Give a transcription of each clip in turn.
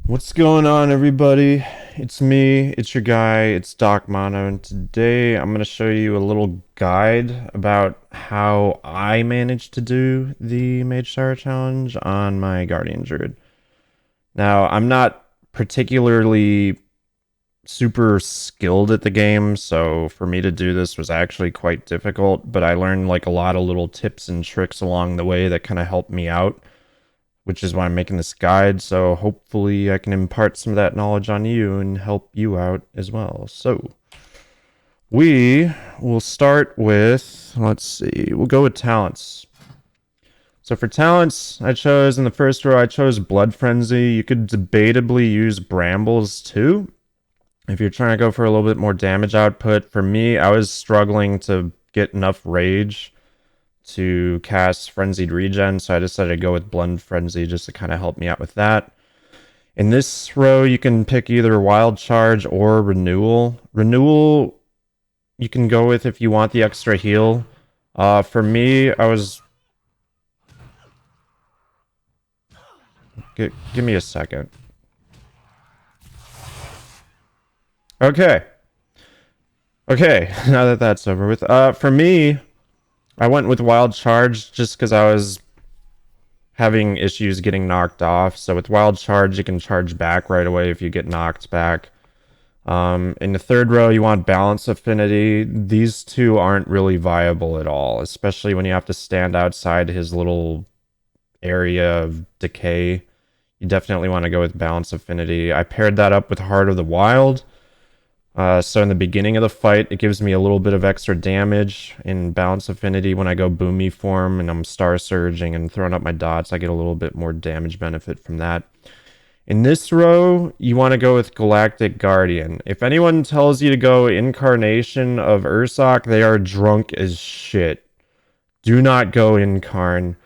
What's going on, everybody? It's me, it's your guy, it's Doc Mono, and today I'm going to show you a little guide about how I managed to do the Mage Tower Challenge on my Guardian Druid. Now, I'm not particularly super skilled at the game, so for me to do this was actually quite difficult, but I learned like a lot of little tips and tricks along the way that kind of helped me out, which is why I'm making this guide. So hopefully I can impart some of that knowledge on you and help you out as well. So we will start with, let's see, we'll go with talents. So for talents, I chose in the first row, I chose Blood Frenzy. You could debatably use Brambles too, if you're trying to go for a little bit more damage output. For me, I was struggling to get enough rage to cast Frenzied Regen, so I decided to go with Blood Frenzy just to kind of help me out with that. In this row, you can pick either Wild Charge or Renewal. Renewal, you can go with if you want the extra heal. For me, I was... Give me a second. Okay. Okay, now that that's over with. For me, I went with Wild Charge just because I was having issues getting knocked off. So with Wild Charge, you can charge back right away if you get knocked back. In the third row, you want Balance Affinity. These two aren't really viable at all, especially when you have to stand outside his little area of decay. You definitely want to go with Balance Affinity. I paired that up with Heart of the Wild. So in the beginning of the fight, it gives me a little bit of extra damage in Balance Affinity. When I go Boomy form and I'm Star Surging and throwing up my dots, I get a little bit more damage benefit from that. In this row, you want to go with Galactic Guardian. If anyone tells you to go Incarnation of Ursoc, they are drunk as shit. Do not go Incarn.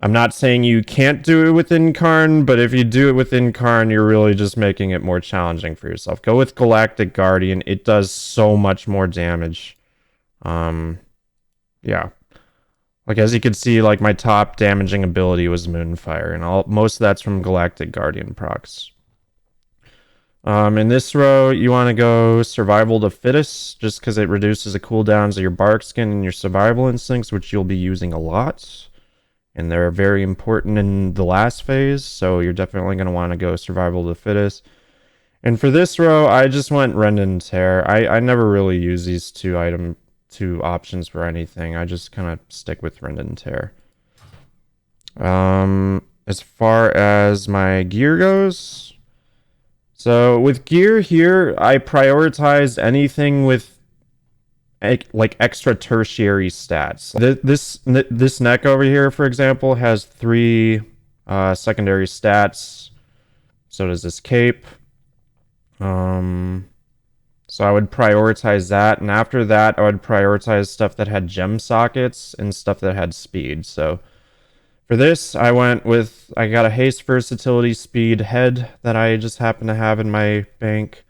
I'm not saying you can't do it with Incarn, but if you do it with Incarn, you're really just making it more challenging for yourself. Go with Galactic Guardian. It does so much more damage. Yeah. Like, as you can see, like, my top damaging ability was Moonfire, and most of that's from Galactic Guardian procs. In this row, you want to go Survival to Fittest, just because it reduces the cooldowns of your Bark Skin and your Survival Instincts, which you'll be using a lot. And they're very important in the last phase, so you're definitely going to want to go Survival to the Fittest. And for this row, I just went Rend and Tear. I never really use these two options for anything. I just kind of stick with Rend and Tear. As far as my gear goes, so with gear here, I prioritized anything with like extra tertiary stats. This neck over here, for example, has 3 secondary stats. So does this cape. So I would prioritize that, and after that, I would prioritize stuff that had gem sockets and stuff that had speed. So for this, I got a haste, versatility, speed, head that I just happen to have in my bank.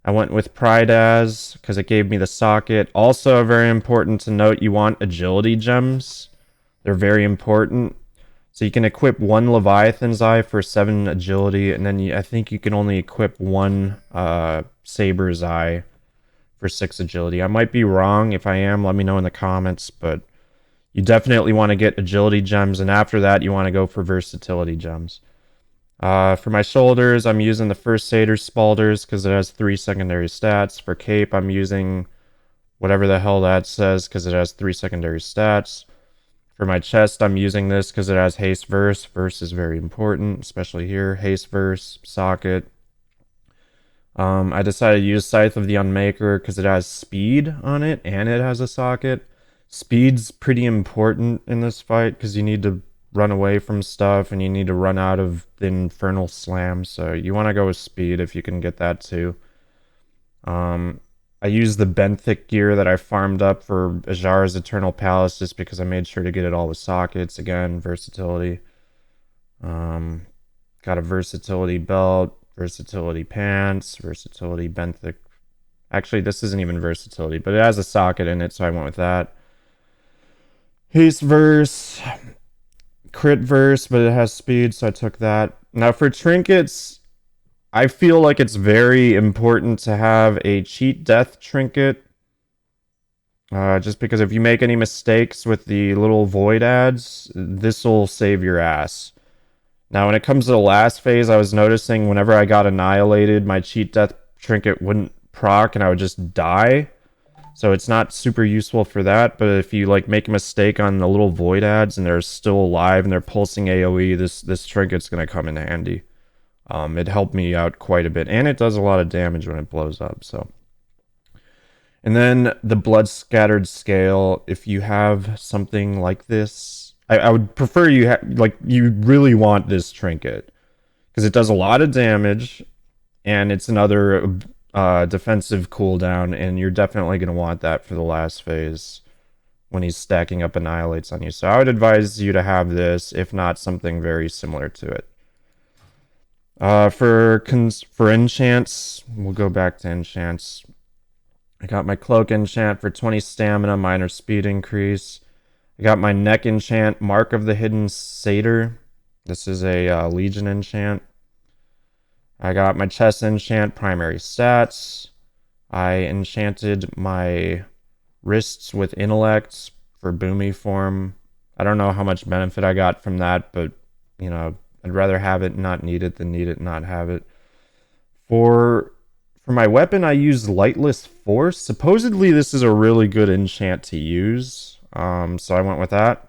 I went with Pride as because it gave me the socket. Also, very important to note, you want agility gems. They're very important. So you can equip 1 Leviathan's Eye for 7 agility, and then I think you can only equip 1 Saber's Eye for 6 agility. I might be wrong. If I am, let me know in the comments, but you definitely want to get agility gems, and after that, you want to go for versatility gems. For my shoulders, I'm using the first Satyr Spalders because it has 3 secondary stats. For cape, I'm using whatever the hell that says because it has 3 secondary stats. For my chest, I'm using this because it has haste verse. Verse is very important, especially here. Haste verse, socket. I decided to use Scythe of the Unmaker because it has speed on it and it has a socket. Speed's pretty important in this fight because you need to run away from stuff and you need to run out of the Infernal Slam, so you want to go with speed if you can get that too. I used the Benthic gear that I farmed up for Ajar's Eternal Palace just because I made sure to get it all with sockets. Again, versatility. Got a versatility belt, versatility pants, versatility Benthic. Actually, this isn't even versatility, but it has a socket in it, so I went with that. Haste verse, crit verse, but it has speed, so I took that. Now for trinkets, I feel like it's very important to have a cheat death trinket. Just because if you make any mistakes with the little void ads, this will save your ass. Now, when it comes to the last phase, I was noticing whenever I got annihilated, my cheat death trinket wouldn't proc and I would just die. So it's not super useful for that, but if you like make a mistake on the little void ads and they're still alive and they're pulsing AoE, this trinket's gonna come in handy. It helped me out quite a bit, and it does a lot of damage when it blows up. So, and then the blood scattered scale. If you have something like this, I would prefer you like you really want this trinket because it does a lot of damage, and it's another defensive cooldown, and you're definitely going to want that for the last phase when he's stacking up annihilates on you. So I would advise you to have this, if not something very similar to it. For enchants, we'll go back to enchants. I got my cloak enchant for 20 stamina, minor speed increase. I got my neck enchant, Mark of the Hidden Satyr. This is a Legion enchant. I got my chest enchant, primary stats. I enchanted my wrists with intellect for boomy form. I don't know how much benefit I got from that, but you know, I'd rather have it not need it than need it not have it. For my weapon, I used Lightless Force. Supposedly, this is a really good enchant to use. So I went with that.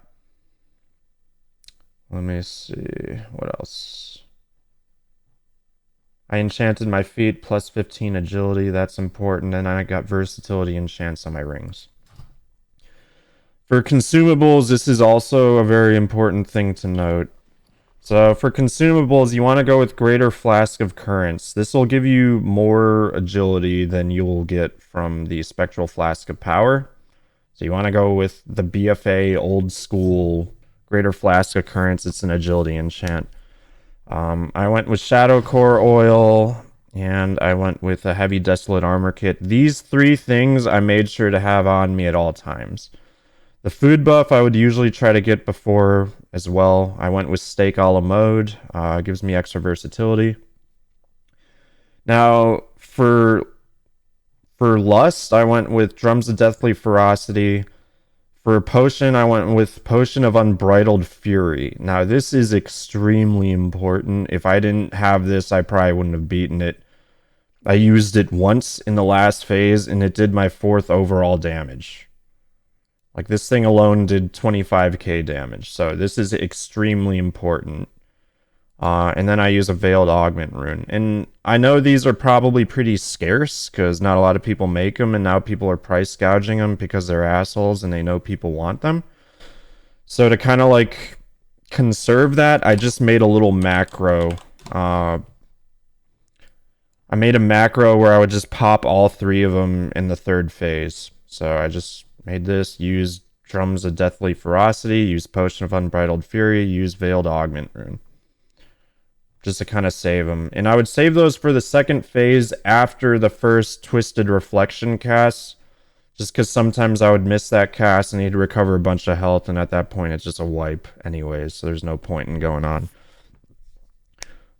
Let me see. What else? I enchanted my feet plus 15 agility. That's important. And I got versatility enchants on my rings. For consumables, this is also a very important thing to note. So for consumables, you want to go with Greater Flask of Currents. This will give you more agility than you will get from the Spectral Flask of Power. So you want to go with the BFA old school Greater Flask of Currents. It's an agility enchant. I went with Shadow Core Oil, and I went with a Heavy Desolate Armor Kit. These three things I made sure to have on me at all times. The food buff I would usually try to get before as well. I went with Steak a la Mode. Gives me extra versatility. Now, for Lust, I went with Drums of Deathly Ferocity. For Potion, I went with Potion of Unbridled Fury. Now, this is extremely important. If I didn't have this, I probably wouldn't have beaten it. I used it once in the last phase, and it did my 4th overall damage. Like, this thing alone did 25k damage, so this is extremely important. And then I use a Veiled Augment Rune. And I know these are probably pretty scarce, because not a lot of people make them, and now people are price gouging them because they're assholes and they know people want them. So to kind of, like, conserve that, I just made a little macro. I made a macro where I would just pop all 3 of them in the 3rd phase. So I just made this, used Drums of Deathly Ferocity, used Potion of Unbridled Fury, used Veiled Augment Rune. Just to kind of save them. And I would save those for the 2nd phase after the first Twisted Reflection cast. Just because sometimes I would miss that cast and need to recover a bunch of health, and at that point it's just a wipe anyways, so there's no point in going on.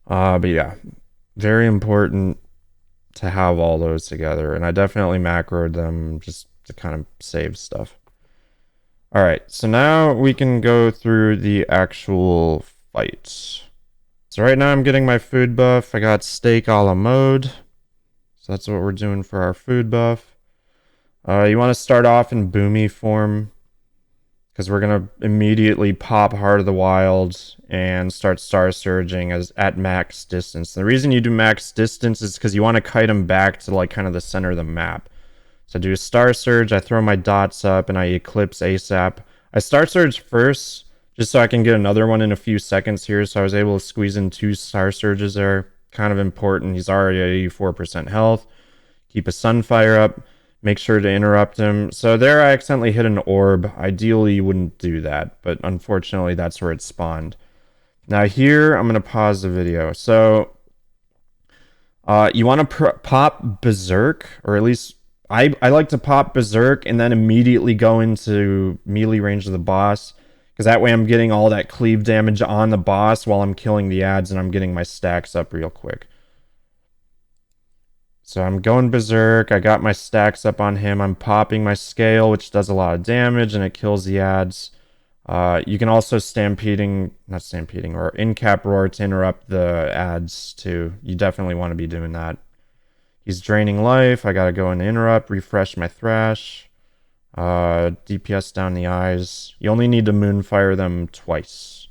But yeah, very important to have all those together, and I definitely macroed them just to kind of save stuff. Alright, so now we can go through the actual fight. So right now I'm getting my food buff. I got Steak a la Mode. So that's what we're doing for our food buff. You want to start off in boomy form, because we're going to immediately pop Heart of the Wild and start Star Surging at max distance. The reason you do max distance is because you want to kite them back to like kind of the center of the map. So I do a Star Surge, I throw my dots up, and I Eclipse ASAP. I Star Surge first, just so I can get another one in a few seconds here, so I was able to squeeze in 2 Star Surges there. Kind of important. He's already at 84% health. Keep a Sunfire up. Make sure to interrupt him. So there I accidentally hit an orb. Ideally, you wouldn't do that, but unfortunately, that's where it spawned. Now here, I'm going to pause the video. So you want to pop Berserk, or at least I like to pop Berserk and then immediately go into melee range of the boss, because that way I'm getting all that cleave damage on the boss while I'm killing the ads, and I'm getting my stacks up real quick. So I'm going berserk. I got my stacks up on him. I'm popping my scale, which does a lot of damage, and it kills the ads. You can also not stampeding, or in-cap roar to interrupt the ads too. You definitely want to be doing that. He's draining life. I gotta go and interrupt, refresh my thrash. DPS down the eyes. You only need to moonfire them twice.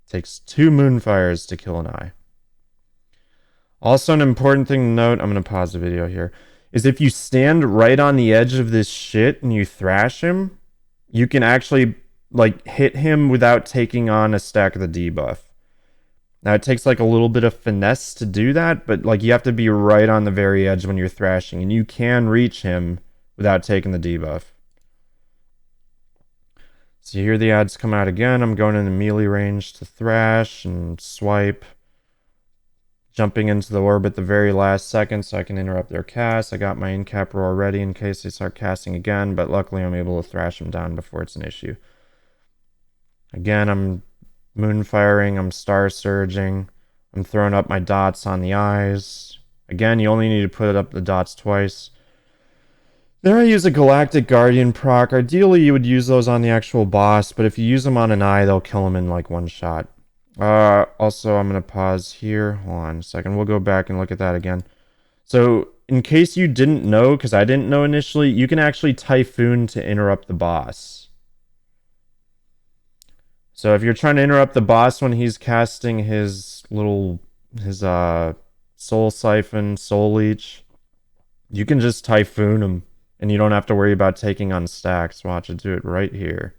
Takes 2 moonfires to kill an eye. Also, an important thing to note, I'm going to pause the video here, is if you stand right on the edge of this shit and you thrash him, you can actually, like, hit him without taking on a stack of the debuff. Now, it takes, like, a little bit of finesse to do that, but, like, you have to be right on the very edge when you're thrashing, and you can reach him without taking the debuff. So here the ads come out again. I'm going into melee range to thrash and swipe. Jumping into the orb at the very last second so I can interrupt their cast. I got my in-cap roar ready in case they start casting again, but luckily I'm able to thrash them down before it's an issue. Again, I'm moonfiring, I'm star surging, I'm throwing up my dots on the eyes. Again, you only need to put up the dots twice. There I use a Galactic Guardian proc. Ideally, you would use those on the actual boss, but if you use them on an eye, they'll kill him in like one shot. Also, I'm going to pause here. Hold on a second. We'll go back and look at that again. So, in case you didn't know, because I didn't know initially, you can actually Typhoon to interrupt the boss. So, if you're trying to interrupt the boss when he's casting his Soul Siphon, Soul Leech, you can just Typhoon him, and you don't have to worry about taking on stacks. Watch it do it right here.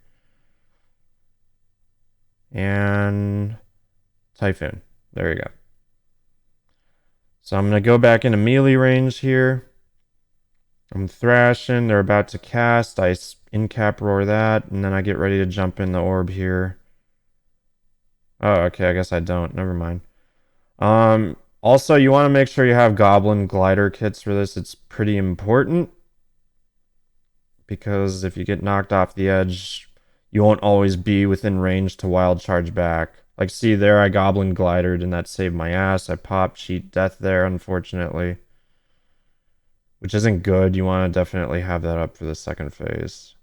And Typhoon. There you go. So I'm going to go back into melee range here. I'm thrashing. They're about to cast. I in-cap roar that, and then I get ready to jump in the orb here. Oh, okay. I guess I don't. Never mind. Also, you want to make sure you have Goblin Glider kits for this. It's pretty important. Because if you get knocked off the edge, you won't always be within range to wild charge back. Like, see there, I Goblin Glidered, and that saved my ass. I popped cheat death there, unfortunately. Which isn't good. You want to definitely have that up for the second phase.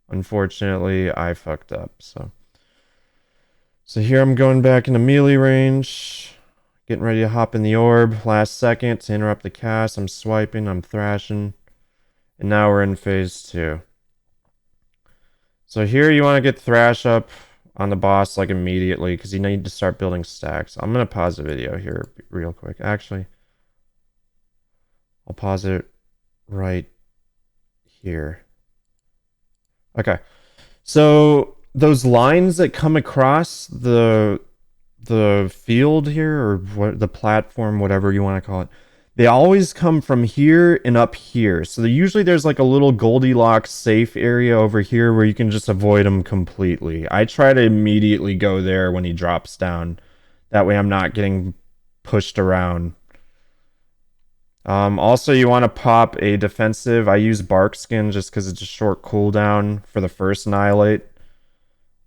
Unfortunately, I fucked up, so. So here I'm going back into melee range. Getting ready to hop in the orb. Last second to interrupt the cast. I'm swiping, I'm thrashing. And now we're in phase 2. So here you want to get Thrash up on the boss like immediately because you need to start building stacks. I'm going to pause the video here real quick. Actually, I'll pause it right here. Okay. So those lines that come across the field here, or what, the platform, whatever you want to call it, they always come from here and up here. So usually there's like a little Goldilocks safe area over here where you can just avoid them completely. I try to immediately go there when he drops down. That way I'm not getting pushed around. Also, you want to pop a defensive. I use Bark Skin just because it's a short cooldown for the first Annihilate.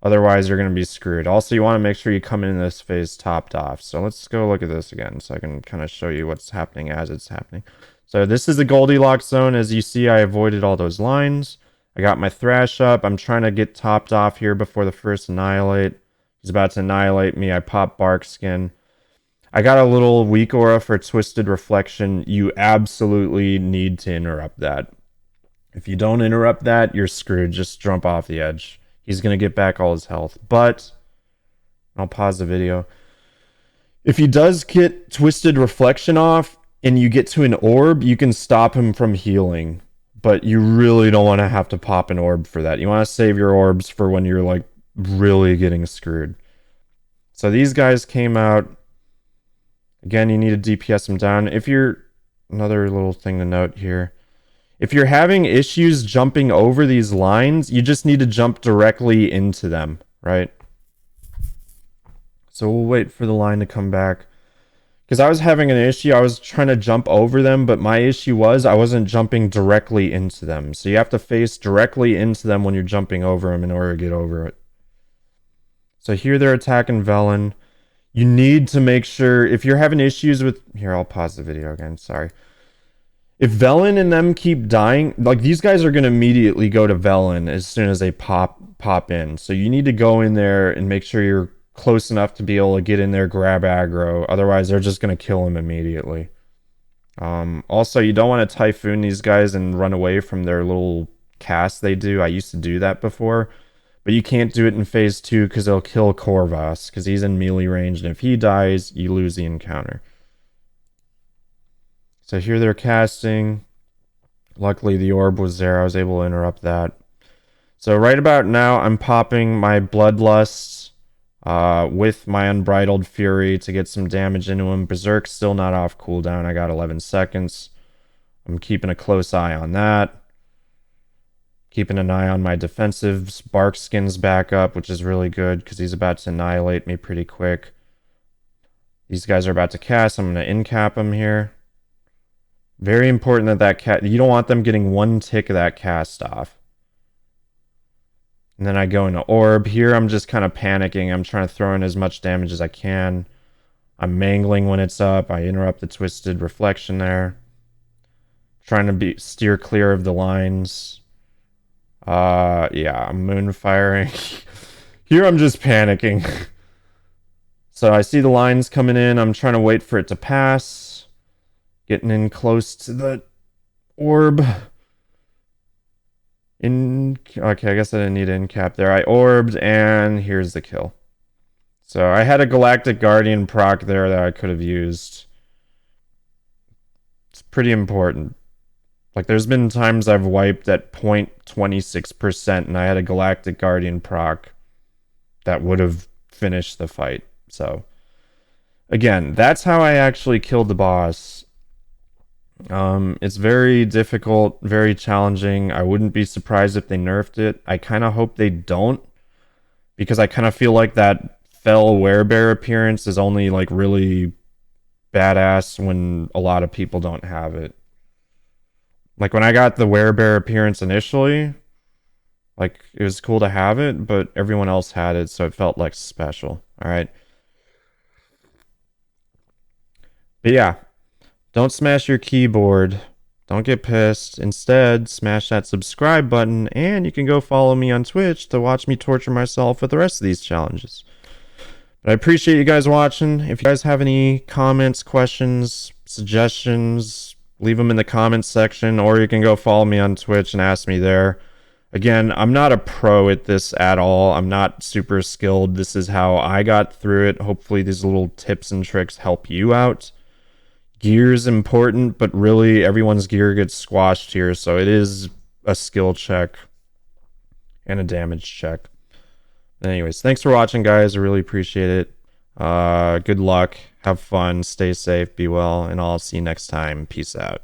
Otherwise, you're going to be screwed. Also, you want to make sure you come in this phase topped off. So let's go look at this again so I can kind of show you what's happening as it's happening. So this is the Goldilocks zone. As you see, I avoided all those lines. I got my Thrash up. I'm trying to get topped off here before the first Annihilate. He's about to Annihilate me. I pop Bark Skin. I got a little weak aura for Twisted Reflection. You absolutely need to interrupt that. If you don't interrupt that, you're screwed. Just jump off the edge. He's going to get back all his health. But, I'll pause the video. If he does get Twisted Reflection off and you get to an orb, you can stop him from healing. But you really don't want to have to pop an orb for that. You want to save your orbs for when you're like really getting screwed. So these guys came out. Again, you need to DPS them down. If you're... Another little thing to note here. If you're having issues jumping over these lines, you just need to jump directly into them, right? So we'll wait for the line to come back. Because I was having an issue. I was trying to jump over them, but my issue was I wasn't jumping directly into them. So you have to face directly into them when you're jumping over them in order to get over it. So here they're attacking Velen. You need to make sure if you're having issues with here, I'll pause the video again. Sorry. If Velen and them keep dying, like these guys are gonna immediately go to Velen as soon as they pop in. So you need to go in there and make sure you're close enough to be able to get in there, grab aggro. Otherwise, they're just gonna kill him immediately. Also, you don't want to Typhoon these guys and run away from their little cast they do. I used to do that before. But you can't do it in phase 2 because they'll kill Corvus because he's in melee range, and if he dies, you lose the encounter. So here they're casting. Luckily, the orb was there. I was able to interrupt that. So right about now, I'm popping my Bloodlust with my Unbridled Fury to get some damage into him. Berserk's still not off cooldown. I got 11 seconds. I'm keeping a close eye on that. Keeping an eye on my defensives. Barkskin's back up, which is really good because he's about to annihilate me pretty quick. These guys are about to cast. I'm going to incap them here. Very important that you don't want them getting one tick of that cast off. And then I go into Orb. Here I'm just kind of panicking. I'm trying to throw in as much damage as I can. I'm mangling when it's up. I interrupt the Twisted Reflection there. Trying to steer clear of the lines. Yeah, I'm moonfiring. Here I'm just panicking. So I see the lines coming in. I'm trying to wait for it to pass. Getting in close to the orb. Okay, I guess I didn't need an incap there. I orbed, and here's the kill. So I had a Galactic Guardian proc there that I could have used. It's pretty important. Like, there's been times I've wiped at 0.26%, and I had a Galactic Guardian proc that would have finished the fight. So, again, that's how I actually killed the boss. It's very difficult, very challenging. I wouldn't be surprised if they nerfed it. I kind of hope they don't, because I kind of feel like that fell werebear appearance is only, like, really badass when a lot of people don't have it. Like, when I got the werebear appearance initially, like, it was cool to have it, but everyone else had it, so it felt, like, special. Alright? But yeah, don't smash your keyboard. Don't get pissed. Instead, smash that subscribe button, and you can go follow me on Twitch to watch me torture myself with the rest of these challenges. But I appreciate you guys watching. If you guys have any comments, questions, suggestions, leave them in the comments section, or you can go follow me on Twitch and ask me there. Again, I'm not a pro at this at all. I'm not super skilled. This is how I got through it. Hopefully these little tips and tricks help you out. Gear's important, but really everyone's gear gets squashed here, so it is a skill check and a damage check. Anyways, thanks for watching, guys. I really appreciate it. Good luck. Have fun. Stay safe. Be well. And I'll see you next time. Peace out.